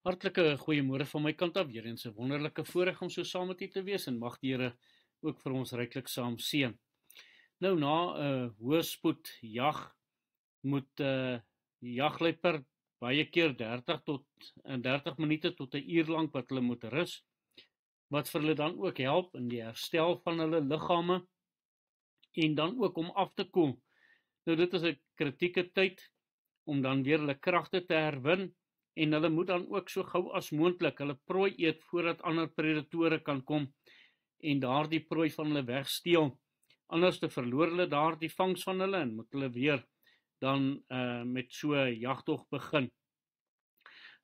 Hartlike goeiemôre van my kant af, weer eens 'n wonderlike voorreg om so saam met u te wees en mag die Here ook vir ons ryklik saam seën. Nou na 'n hoëspoed jag moet jagluiperd baie keer 30 minute tot 'n uur lank wat hulle moet rus, wat vir hulle dan ook help in die herstel van hulle liggame en dan ook om af te koel. Nou dit is 'n kritieke tyd om dan weer hulle kragte te herwin. En hulle moet dan ook so gou as moontlik hulle prooi eet voordat ander predatore kan kom en daardie prooi van hulle wegsteel. Anders te verloor hulle daardie vangs van hulle en moet hulle weer dan met so 'n jagtog begin.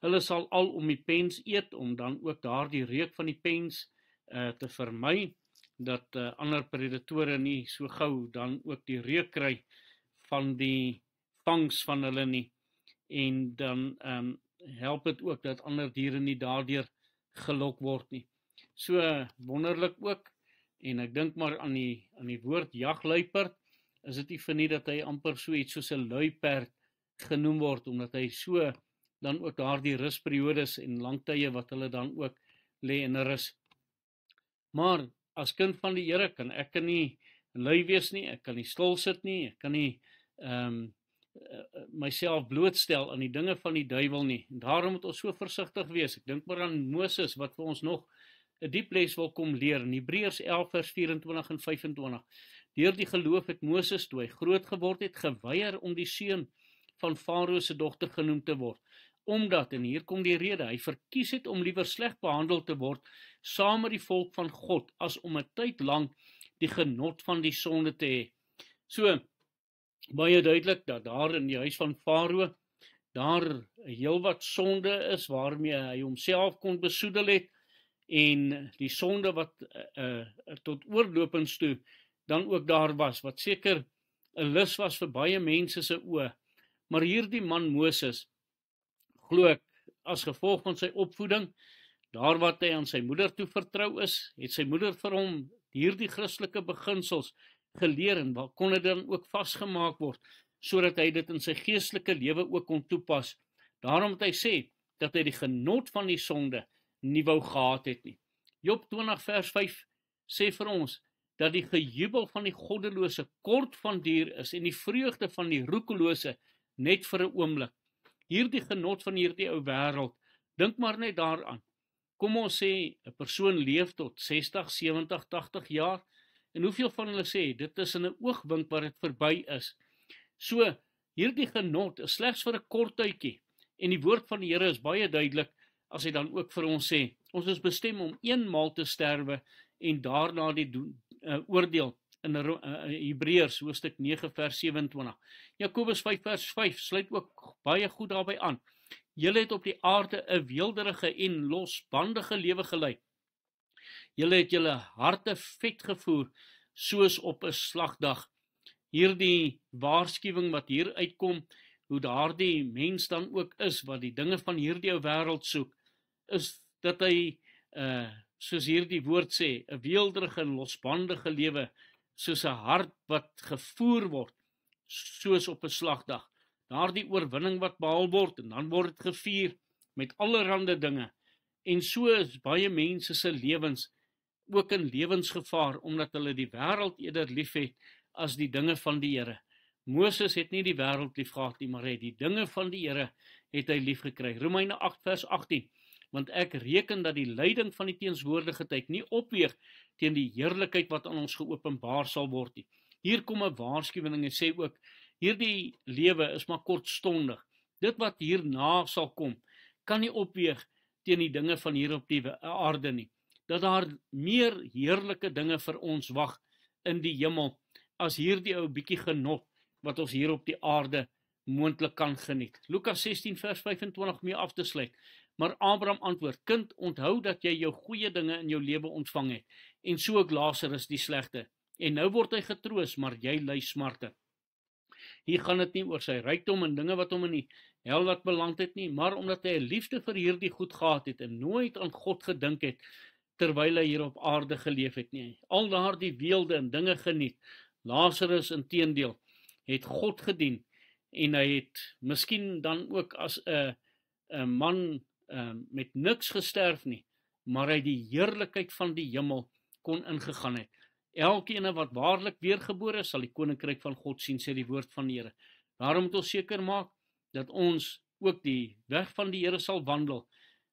Hulle sal al om die pens eet om dan ook daardie reuk van die pens te vermy dat ander predatore nie so gou dan ook die reuk kry van die vangs van hulle nie. En dan help dit ook dat ander diere nie daardeur gelok word nie. So wonderlik ook, en ek dink maar aan die woord jagluiperd, is dit nie vir nie dat hy amper so iets soos 'n luiperd genoem word, omdat hy so dan ook daardie rusperiodes en langtye wat hulle dan ook lê in 'n rus. Maar as kind van die Here kan ek nie lui wees nie, ek kan nie stil sit nie, ek kan nie myself blootstel aan die dinge van die duiwel nie. En daarom moet ons so versigtig wees. Ek dink maar aan Moses wat vir ons nog 'n diep les wil kom leer in Hebreërs 11 vers 24 en 25. Deur die geloof het Moses toe hy groot geword het geweier om die seun van Farao se dogter genoem te word, omdat, en hier kom die rede, hy verkies het om liewer sleg behandel te word saam met die volk van God as om 'n tyd lank die genot van die sonde te hê. So baie duidelik dat daar in die huis van Farao daar heelwat sonde is waarmee hy homself kon besoedel het, en die sonde wat tot oorlopends toe dan ook daar was, wat seker 'n lus was vir baie mense se oë. Maar hierdie man Moses, glo ek, as gevolg van sy opvoeding, daar wat hy aan sy moeder toe vertrou is, het sy moeder vir hom hierdie Christelike beginsels geleer en kon dit dan ook vasgemaak word, sodat hy dit in sy geestelike lewe ook kon toepas. Daarom het hy sê, dat hy die genot van die sonde nie wou gehad het nie. Job 20 vers 5 sê vir ons, dat die gejubel van die goddelose kort van duur is, en die vreugde van die roekelose net vir 'n oomblik. Hierdie genot van hierdie ou wêreld, dink maar net daaraan. Kom ons sê, 'n persoon leef tot 60, 70, 80 jaar, en hoeveel van hulle sê, dit is in 'n oogwink wat dit verby is. So, hierdie genot is slegs vir 'n kort tydjie, en die woord van die Here is baie duidelik, as hy dan ook vir ons sê, ons is bestem om eenmaal te sterwe, en daarna die oordeel, in Hebreërs hoofstuk 9 vers 27. Jakobus 5 vers 5 sluit ook baie goed daarby aan. Julle het op die aarde 'n weelderige en losbandige lewe gelei. Julle het julle harte vet gevoer, soos op 'n slagdag. Hierdie waarskuwing wat hier uitkom, hoe daardie mens dan ook is, wat die dinge van hierdie ou wêreld soek, is dat hy, soos hierdie woord sê, 'n weelderige en losbandige lewe, soos 'n hart wat gevoer word, soos op 'n slagdag. Daardie oorwinning wat behaal word, en dan word dit gevier met allerhande dinge. En so is baie mense se lewens ook in lewensgevaar, omdat hulle die wêreld eerder lief het as die dinge van die Here. Moses het nie die wêreld lief gehad nie, maar hy het die dinge van die Here het hy lief gekry. Romeine 8 vers 18. Want ek reken dat die lyding van die teenswoordige tyd nie opweeg teen die heerlikheid wat aan ons geopenbaar sal word nie. Hier kom 'n waarskuwing en sê ook, hierdie lewe is maar kortstondig. Dit wat hierna sal kom, kan nie opweeg teen die dinge van hier op die aarde nie. Dat daar meer heerlike dinge vir ons wag in die hemel, as hierdie ou bietjie genot, wat ons hier op die aarde moontlik kan geniet. Lukas 16 vers 25 mee af te sluit. Maar Abraham antwoord, kind, onthou dat jy jou goeie dinge in jou lewe ontvang het, en so ook Lazarus die slegte. En nou word hy getroos, maar jy ly smarte. Hier gaan dit nie oor sy rykdom en dinge wat hom in die hel laat beland het nie, maar omdat hy 'n liefde vir hierdie goed gehad het en nooit aan God gedink het, terwyl hy hier op aarde geleef het nie. Al daardie weelde en dinge geniet. Lazarus inteendeel het God gedien, en hy het miskien dan ook as 'n man met niks gesterf nie, maar hy die heerlikheid van die hemel kon ingegaan het. Elkeen wat waarlik weergebore is, sal die koninkryk van God sien, sê die woord van die Here. Daarom moet ons seker maak dat ons ook die weg van die Here sal wandel,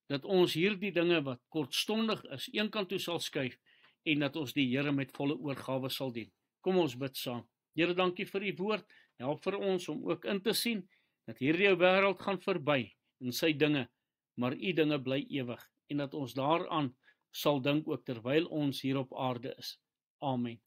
dat ons hierdie dinge wat kortstondig is, een kant toe sal skuif, en dat ons die Here met volle oorgawe sal dien. Kom ons bid saam. Here, dankie vir die woord, help vir ons om ook in te sien, dat hierdie wêreld gaan verby, en sy dinge, maar u dinge bly ewig, en dat ons daaraan sal dink ook terwyl ons hier op aarde is. Amen.